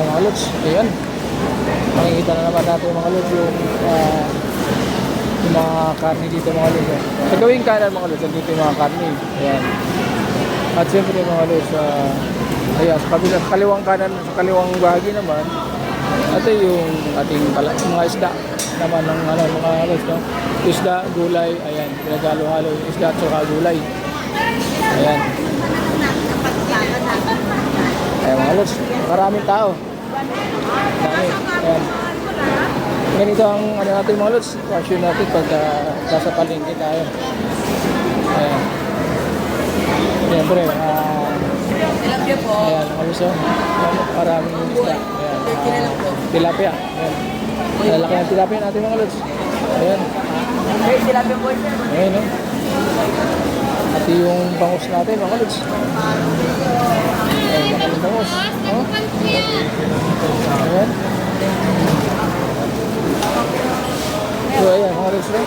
mga lods. Ayan. Makikita na naman natin mga lods yung mga karne dito mga lods. Sa gawing kanan mga lods, dito yung mga karne. Ayan. At siyempre mga lods, ayan, sa kaliwang kanan, sa kaliwang bahagi naman, ito yung ating mga isda naman ng mga lods, no? Isda, gulay, ayan, pinagalo-halo yung isda at saka gulay. Ayan. Ayan mga lods, maraming tao. Dami. Ayan. Ganito ang natin mga lods, passion natin pag nasa palengke tayo. Ayan. Siyempre, Tilapia po. ayan, mga lods, maraming isda. Ayan, tilapia. Ayan. Lalaki ng tilapia natin mga lods. Ayan. Hey, tilapia po, sir. Ayan, no? At yung bangus natin mga lods. Ayan, laki ng bangus. Oh. Ayan. So, ayan mga lods, no?